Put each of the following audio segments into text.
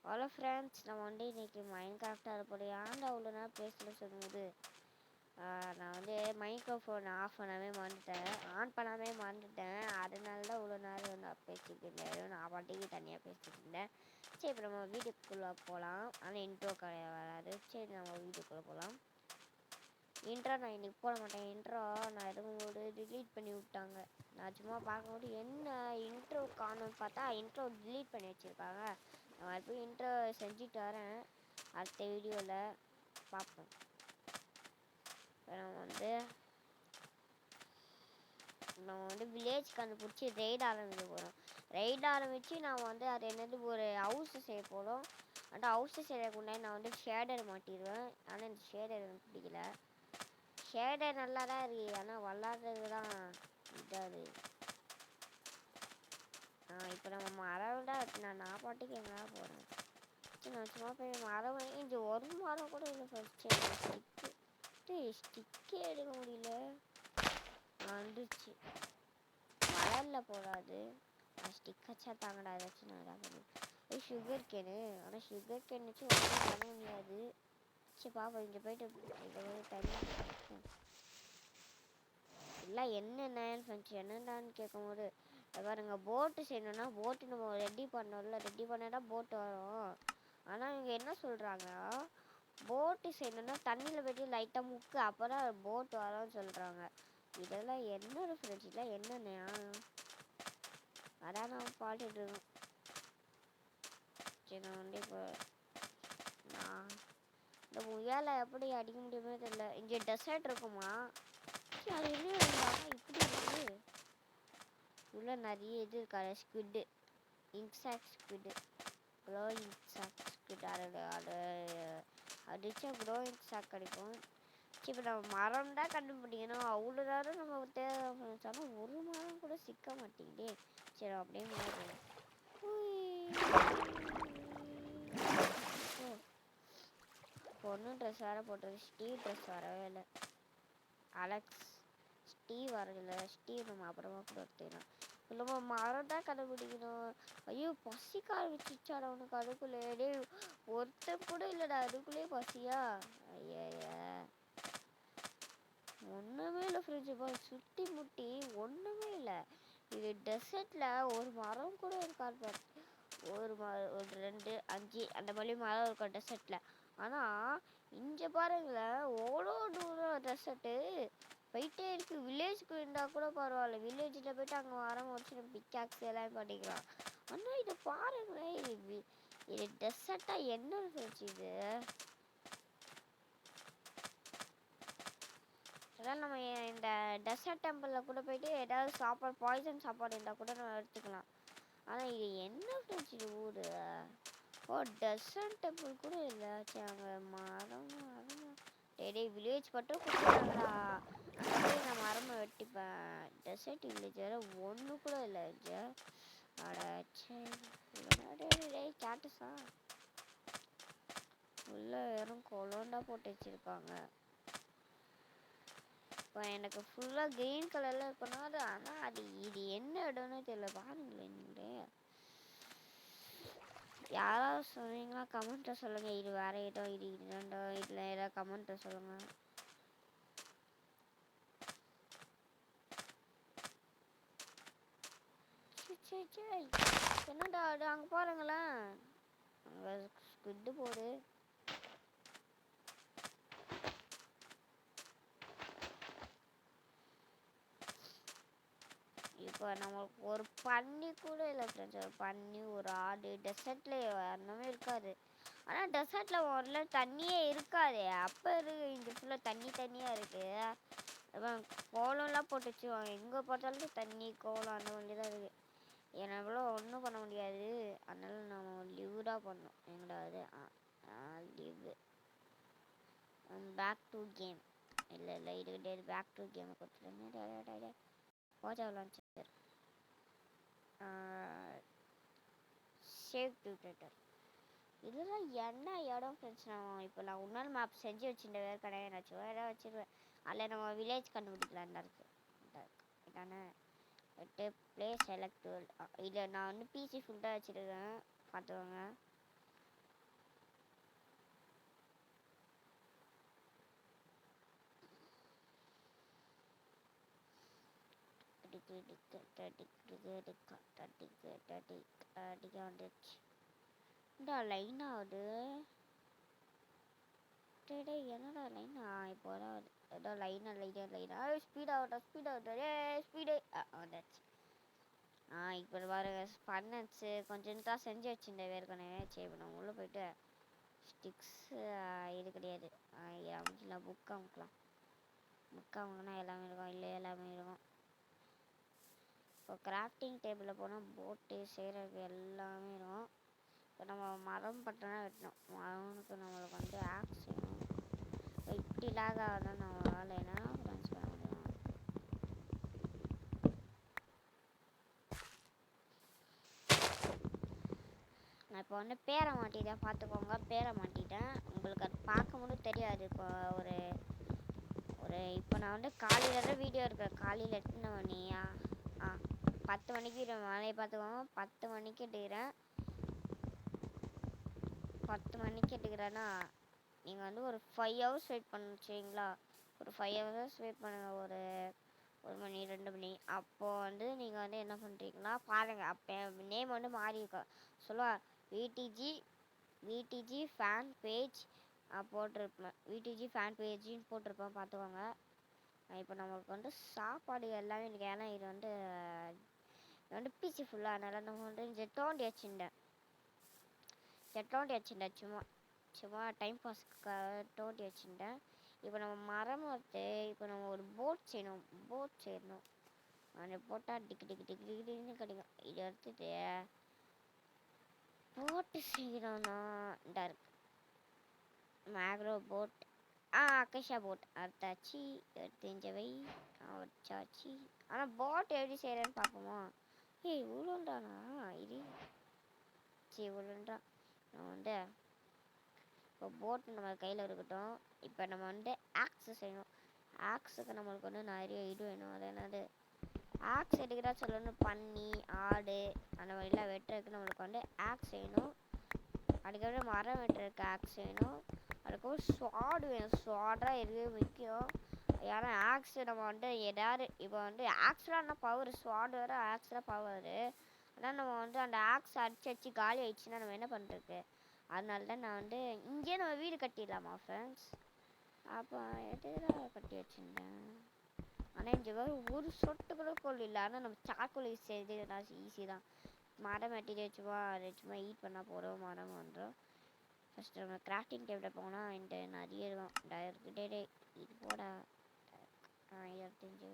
Hello friends, நம்ம வந்து இன்றைக்கி மைண்ட் கிராஃப்டாக இருப்போம். ஏன்டா அவ்வளோ நேரம் பேசணும்னு சொல்லும்போது நான் வந்து மைக்ரோஃபோன் ஆஃப் பண்ணவே மறந்துட்டேன், ஆன் பண்ணாமே மறந்துட்டேன். அதனால தான் இவ்வளோ நேரம் நான் பேசிக்கிட்டு இருந்தேன். நான் பாட்டிக்கு தனியாக பேசிக்கிட்டு இருந்தேன். சரி, இப்போ நம்ம வீட்டுக்குள்ளே போகலாம். ஆனால் இன்ட்ரோ வராது. சரி, நம்ம வீட்டுக்குள்ளே போகலாம். இன்ட்ரோ நான் இன்றைக்கி போட மாட்டேன். இன்ட்ரோ நான் எதுவும் டிலீட் பண்ணி விட்டாங்க. நான் சும்மா பார்க்கும்போது என்ன இன்ட்ரோ காணும்னு பார்த்தா இன்ட்ரோ டிலீட் பண்ணி வச்சுருக்காங்க. நான் மறுபடியும் இன்ட்ரோ செஞ்சுட்டு வரேன். அடுத்த வீடியோவில் பார்ப்போம். நம்ம வந்து வில்லேஜ் கண்டுபிடிச்சி ரெய்ட் ஆரம்பிக்க போகிறோம். ரெய்ட் ஆரம்பித்து நான் வந்து அது என்னது ஒரு ஹவுஸு செய்ய போகிறோம். அந்த ஹவுஸு செய்யறதுக்கு முன்னாடி நான் வந்து ஷேடர் மாட்டிடுவேன். ஆனால் இந்த ஷேடர் எனக்கு பிடிக்கல. ஷேடர் நல்லா தான் இருக்குது, ஆனால் விளாட்றது தான் இதாது. இப்போ நம்ம மரம் தான் நான் பாட்டுக்கு எங்கன்னா போகிறேன். நான் சும்மா போய் மரம் இங்கே ஒரு மரம் கூட இல்லை. ஃபஸ்ட்டு ஸ்டிக்கே எடுக்க முடியல. வந்துச்சு மலரில் போடாது. ஸ்டிக் வச்சா தாங்கடா ஏதாச்சும் நான் தான் பண்ணுவேன். சுகர் கேனு, ஆனால் சுகர் கேன் வச்சு ஒன்றும் பண்ண முடியாது. சரி பாப்பா, இங்கே போயிட்டு தண்ணி இல்லை என்னென்னு ஃப்ரெண்ட்ஸ் என்னென்னு கேட்கும்போது பாருங்க, போட்டு செய்யணுன்னா போட்டு நம்ம ரெடி பண்ணோம்ல, ரெடி பண்ணால் தான் போட்டு வரும். ஆனால் இவங்க என்ன சொல்கிறாங்க, போட்டு செய்யணுன்னா தண்ணியில் போய்ட்டு லைட்டாக முக்கு அப்போ தான் போட்டு வரும்னு சொல்கிறாங்க. இதெல்லாம் என்ன ஃப்ரெண்ட்ஸ், இதெல்லாம் என்னென்ன அதான் நான் பாட்டுட்ருக்கோம். சரி, நான் வந்து இப்போ நான் இந்த முயலை எப்படி அடிக்க முடியுமே தெரியல. இங்கே டெசர்ட் இருக்குமா? அது என்ன இப்படி இருக்குது? உள்ள நிறைய இது இருக்காது. Squid, insect squid, glow insect squid. அது அடித்தா க்ளோ இன்சாக்ட் கிடைக்கும். சரி, இப்போ நம்ம மரம் தான் கண்டுபிடிக்கணும். அவ்வளோ நேரம் நம்ம தேவை. ஆனால் ஒரு மரம் கூட சிக்க மாட்டேங்குதே. சரி, அப்படியே போடுவோம். பொண்ணு ட்ரெஸ் வேறு போட்டது. ஸ்டீவ் ட்ரெஸ் வரவே இல்லை. அலெக்ஸ் ஸ்டீவ் வரதில்லை. ஸ்டீவ் நம்ம அப்புறமா கூட எடுத்துக்கலாம். நம்ம மரம் தான் கண்டுபிடிக்கணும். ஐயோ, பசிக்க ஆரம்பிச்சிச்சாடா உனக்கு அதுக்குள்ளே. டே ஒருத்தர் கூட இல்லைடா அதுக்குள்ளேயே பசியா? ஐயா, ஒன்றுமே இல்லை ஃப்ரிட்ஜு போய் சுற்றி முட்டி ஒன்றுமே இல்லை. இது டெசர்ட்டில் ஒரு மரம் கூட இருக்காது. ஒரு 2 5 அந்த மாதிரி மரம் இருக்கும் டெசர்ட்டில். ஆனால் இங்கே பாருங்களேன், எவ்வளோ தூரம் டெசர்ட்டு போயிட்டே இருக்குது. வில்லேஜுக்கு இருந்தால் கூட பரவாயில்ல. வில்லேஜில் போய்ட்டு அங்கே மரம் வச்சு பிக்காக்ஸ் எல்லாம் பண்ணிக்கலாம். ஆனால் இதை பாருங்களேன், இது டெசர்ட்டாக என்ன இருந்துச்சு இது? அதான் நம்ம இந்த டெசர்ட் டெம்பிளில் கூட போயிட்டு ஏதாவது சாப்பாடு பாய்சன் சாப்பாடு இருந்தால் கூட நம்ம எடுத்துக்கலாம். ஆனால் இது என்ன ஃப்ரெண்ட்ஸ் இது ஊர்? ஓ, டெசர்ட் டெம்பிள் கூட இல்லை. சரி, அங்கே மரம் டே வில்லேஜ் மட்டும் கொடுத்துருக்காங்களா? அங்கே போய் நான் மரமை வெட்டிப்பேன். டெசர்ட் வில்லேஜ் வேறு ஒன்று கூட இல்லை. அட சரி, கேட்டஸா உள்ள வெறும் கொலோண்டா போட்டு வச்சுருக்காங்க. இப்போ எனக்கு ஃபுல்லாக கிரீன் கலரில் இருக்கணும். அது ஆனால் இது என்ன இடம்னு தெரியல. பாருங்களேன், நீங்களே யாராவது சொன்னீங்கன்னா கமெண்ட்டில் சொல்லுங்கள். இது வேறு இடம், இது இரண்டும், இதில் ஏதாவது கமெண்ட்டில் சொல்லுங்கள். சரி, என்னடா அது அங்கே பாருங்களேன், அங்கே ஸ்குவிட்டு போடு. இப்போ நம்மளுக்கு ஒரு பன்னி கூட இல்லை ஃப்ரெண்ட்ஸ். ஒரு பன்னி, ஒரு ஆடு டெசர்ட்டில் ஒன்றுமே இருக்காது. ஆனால் டெசர்ட்டில் முதல்ல தண்ணியே இருக்காது. அப்போ இருக்கு இங்கே ஃபுல்லாக தண்ணியாக இருக்குது. அப்புறம் கோலம்லாம் போட்டு வச்சுருவாங்க. எங்கே பார்த்தாலும் தண்ணி கோலம் அந்த மாதிரி தான் இருக்குது. எவ்வளோ ஒன்றும் பண்ண முடியாது. அதனால நம்ம லிவ் தான் பண்ணோம். எங்கடா அது லிவ் பேக் டு கேம். இல்லை இது பேக் டு கேமை கொடுத்துருங்க. Bhoja launcher save Twitter. இதெல்லாம் என்ன இடம் ஃப்ரெண்ட்ஸ்? இப்போ நான் இன்னொரு மேப் செஞ்சு வச்சுருந்தேன். வேறு கிடையாது, நான் வேறு வச்சுருவேன். அதில் நம்ம வில்லேஜ் கண்டுபிடிக்கலாம். தான் இருக்குது தானே. Play select world. இதை நான் வந்து பிசி ஃபுல்லாக வச்சுருக்கேன், பார்த்துக்கோங்க. அடிக்க வந்துடுச்சு. இந்த லைன் ஆகுது. டேய் என்னடா லைன்? இப்போ வராது. ஏதோ லைனா ஸ்பீட் ஆகட்டும். ஸ்பீடு வந்துடுச்சு. இப்போ பாருங்க பண்ணச்சு கொஞ்சம் தான் செஞ்சு வச்சுருந்தேன் ஏற்கனவே. சரி இப்போ நம்ம உள்ளே போயிட்டு ஸ்டிக்ஸு இது கிடையாது. அமைக்கலாம் புக் அமுக்கினா எல்லாமே இருக்கும். இல்லை எல்லாமே இருக்கும். இப்போ கிராஃப்டிங் டேபிளில் போனால் போட்டு செய்கிறது எல்லாமே இருக்கும். இப்போ நம்ம மரம் பட்டனா வெட்டணும். மரம்னுக்கு நம்மளுக்கு வந்து ஆக்ஸ் வேணும். இப்படி லாக் ஆகுதான் நம்ம வேலை என்ன ஃப்ரெண்ட்ஸ் பண்ண முடியும். நான் இப்போ வந்து பேரை மாட்டிட்டேன் பார்த்துக்கோங்க. பேரை மாட்டிட்டேன். உங்களுக்கு அது பார்க்கும்போது தெரியாது. இப்போ ஒரு இப்போ நான் வந்து காலையில் வீடியோ எடுக்கிறேன். காலையில் எத்தனை மணியா 10 மணிக்கு வேலையை பார்த்துக்கோங்க. 10 மணிக்கு எடுக்கிறேன். 10 மணிக்கு எடுக்கிறேன்னா நீங்கள் வந்து ஒரு 5 ஹவர்ஸ் வெயிட் பண்ணுச்சிங்களா. ஒரு 5 ஹவர்ஸ் வெயிட் பண்ணுங்கள். ஒரு 1 மணி 2 மணி அப்போது வந்து நீங்கள் வந்து என்ன பண்ணுறீங்கன்னா பாருங்கள். அப்போ நேம் வந்து மாறி இருக்கும். சொல்லுவா விடிஜி ஃபேன் பேஜ் போட்டிருப்பேன். விடிஜி ஃபேன் பேஜின்னு போட்டிருப்பேன் பார்த்துக்கோங்க. இப்போ நம்மளுக்கு வந்து சாப்பாடு எல்லாமே எனக்கு ஏன்னா இது வந்து பீஸ்ஃபுல்லாக அதனால் நம்ம வந்து ஜெட்டோண்டி வச்சுருந்தேன். சும்மா டைம் பாஸ்க்காக தோண்டி வச்சுருந்தேன். இப்போ நம்ம மரம் இப்போ நம்ம ஒரு போட் செய்யணும். அந்த போட்டால் டிக்குன்னு கிடைக்கும். இதை எடுத்துட்டு போட்டு செய்யணும்னா இந்த இருக்கு மேக்ரோ போட் அக்கேஷியா போட் அர்த்தாச்சி எடுத்துஞ்சவை வச்சாச்சு. ஆனால் போட் எப்படி செய்கிறேன்னு பார்ப்போமா. இவ்வளோன்றானா இது இவ்வளோன்றா. நம்ம வந்து இப்போ போட்டு நம்ம கையில் இருக்கட்டும். இப்போ நம்ம வந்து ஆக்ஸ் செய்யணும். ஆக்ஸுக்கு நம்மளுக்கு வந்து நிறைய இது வேணும். அது என்னது ஆக்ஸ் எடுக்கிறா சொல்லணும். பன்னி ஆடு அந்த மாதிரிலாம் வெட்டுறதுக்கு நம்மளுக்கு வந்து ஆக்ஸ் வேணும். அதுக்கப்புறம் மரம் வெட்டுறதுக்கு ஆக்ஸ் வேணும். அதுக்கப்புறம் ஸ்வாடு வேணும். ஸ்வாடாக எதுவே முக்கியம். ஏன்னா ஆக்ஸ் நம்ம வந்து எதாவது இப்போ வந்து ஆக்ஸ்லாம் என்ன பவர், ஸ்வாடு வேறு ஆக்ஸ்லாம் பவரு. ஆனால் நம்ம வந்து அந்த ஆக்ஸ் அடிச்சு காலி ஆயிடுச்சுன்னா நம்ம என்ன பண்ணுறது. அதனால தான் நான் வந்து இங்கேயே நம்ம வீடு கட்டிடலாமா ஃப்ரெண்ட்ஸ். அப்போ எதுதான் கட்டி வச்சுருந்தேன். ஆனால் இங்கே ஒரு சொட்டு கூட கோல் இல்லை. ஆனால் நம்ம சாக்கோல் செய்யறதுனா ஈஸி தான். மரம் வெட்டிட்டு வச்சுமா அதை சும்மா ஈட் பண்ணால் போகிறோம். மரம் வந்துடும். ஃபஸ்ட்டு நம்ம கிராஃப்டிங் டேபிளில் போனால் இந்த நிறைய இருக்கும். டே இது போட 25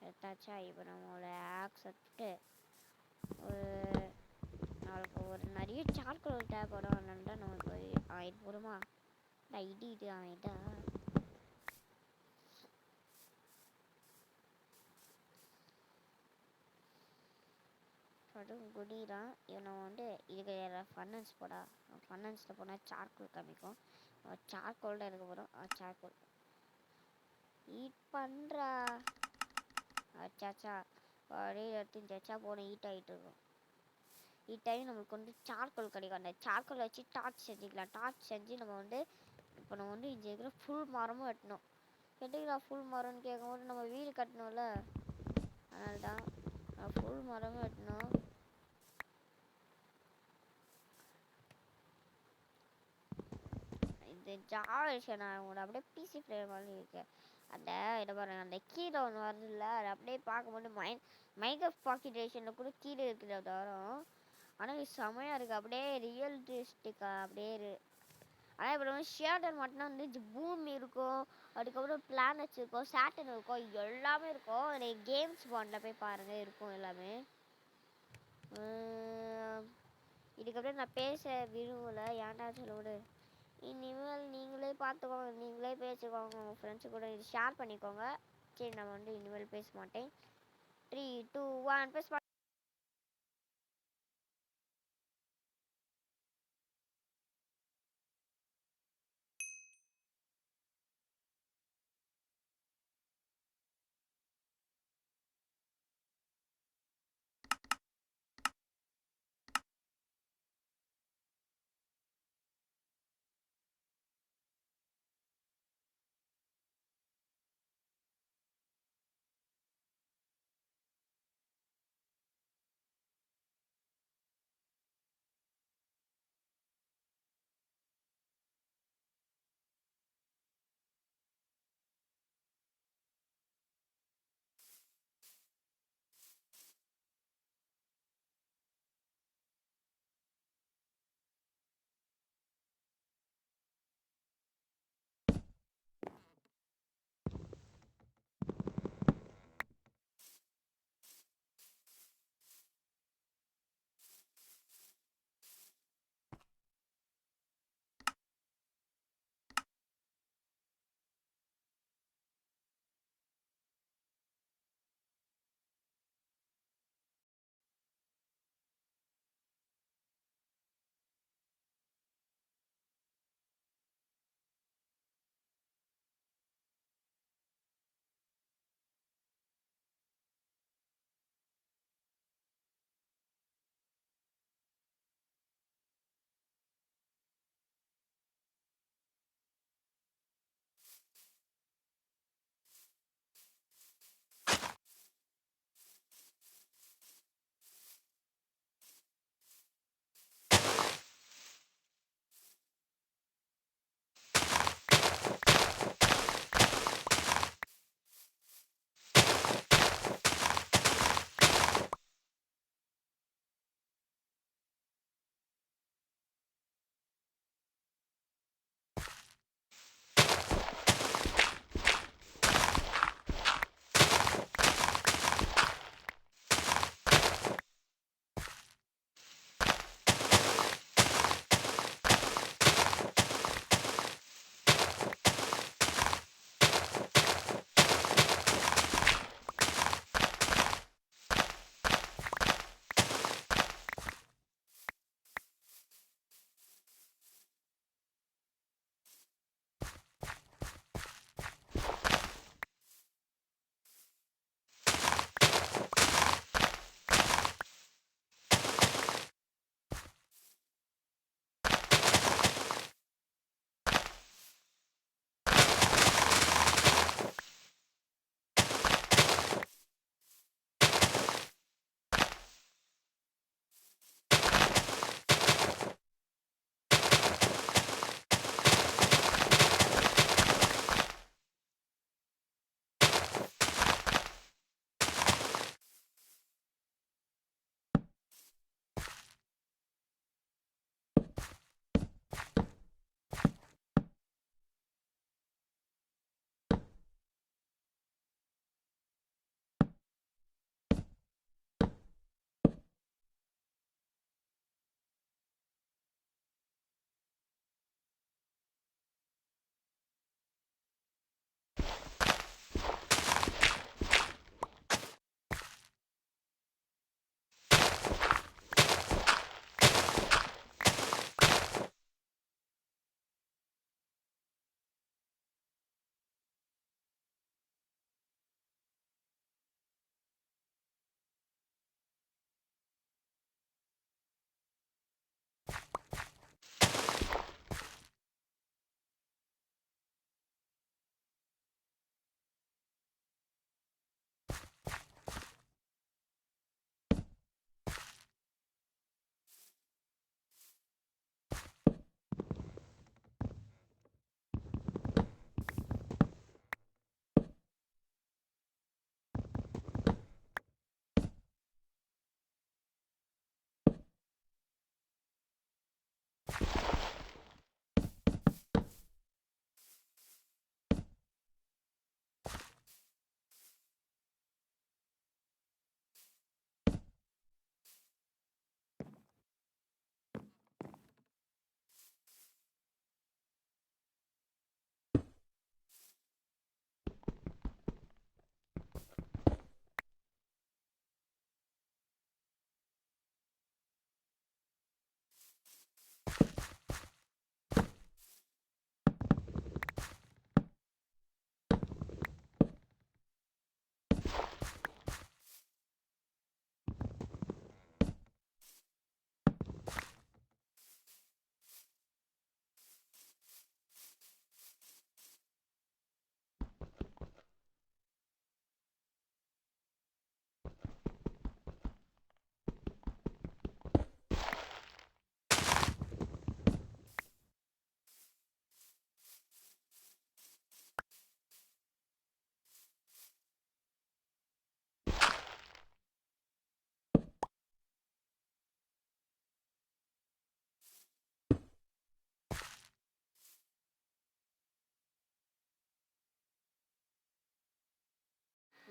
எடுத்தாச்சா. இப்போ நம்மளோட ஆக்ஸ் எடுத்துட்டு நாளைக்கு ஒரு நிறைய சார்கோல் தேவைப்படும். அதனால தான் நமக்கு இது போடுமா இது இதா குடிதான். இவனை வந்து இதுக்கு ஃபன்னன்ஸ் போடா. ஃபன்னன்ஸில் போனால் சார்கோல் காமிக்கும். சார்கோல் தான் இருக்க போகிறோம். சார்கோல் ஈட் பண்ணுறா. அச்சாச்சா அப்படியே எடுத்துச்சா போன ஹீட் ஆகிட்டு இருக்கும். ஹீட் ஆகி நம்மளுக்கு வந்து சார்கோல் கிடைக்கும். அந்த சார்கோல் வச்சு டார்ச் செஞ்சுக்கலாம். டார்ச் செஞ்சு நம்ம வந்து இப்போ நம்ம வந்து இங்கே இருக்கிற ஃபுல் மரமும் வெட்டணும். கேட்டுக்கலாம் ஃபுல் மரம்னு கேட்கும்போது நம்ம வீடு கட்டணும்ல. அதனால தான் ஃபுல் மரமும் வெட்டணும். இது ஜாலிஷன் ஆகும். அப்படியே பிசி பிளேயர் மாதிரி இருக்கு. அந்த இதை பாருங்க அந்த கீழே ஒன்று வருதுல்ல. அது அப்படியே பார்க்கும்போது மைக்ராஃப்ட் பாக்கெட் எடிஷனில் கூட கீழே இருக்கிறது வரும். ஆனால் இது செமையாக இருக்குது. அப்படியே ரியலிஸ்டிக்காக அப்படியே ஆனால் இப்போ வந்து ஷேர்டன் மட்டும்தான் வந்து பூமி இருக்கும். அதுக்கப்புறம் பிளானட்ஸ் இருக்கும். சேட்டன் இருக்கும். எல்லாமே இருக்கும். கேம்ஸ் பாண்டில் போய் பாருங்கள் இருக்கும் எல்லாமே. இதுக்கப்புறம் நான் பேச விரும்பலை. ஏன்டா சொல்ல விடு. இனிமேல் நீங்களே பார்த்துக்கோங்க. நீங்களே பேசிக்கோங்க. உங்கள் ஃப்ரெண்ட்ஸு கூட இது ஷேர் பண்ணிக்கோங்க. சரி நான் வந்து இனிமேல் பேச மாட்டேன். 3 2 1 பேச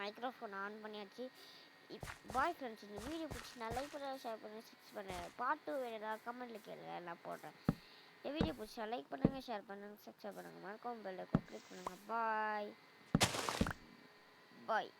மைக்ரோஃபோன் ஆன் பண்ணியாச்சு. பாய் ஃப்ரெண்ட்ஸ், இந்த வீடியோ பிடிச்சினா லைக் பண்ணுங்கள், ஷேர் பண்ணுங்கள், சப்ஸ்கிரைப் பண்ணுங்கள். பார்ட் 2 வேணும்னா கமெண்ட்டில் கேளுங்க, நான் போடுறேன். இந்த வீடியோ பிடிச்சா லைக் பண்ணுங்கள், ஷேர் பண்ணுங்கள், சப்ஸ்கிரைப் பண்ணுங்கள். மறக்காம பெல் ஐகான் கிளிக் பண்ணுங்கள். பாய் பாய்.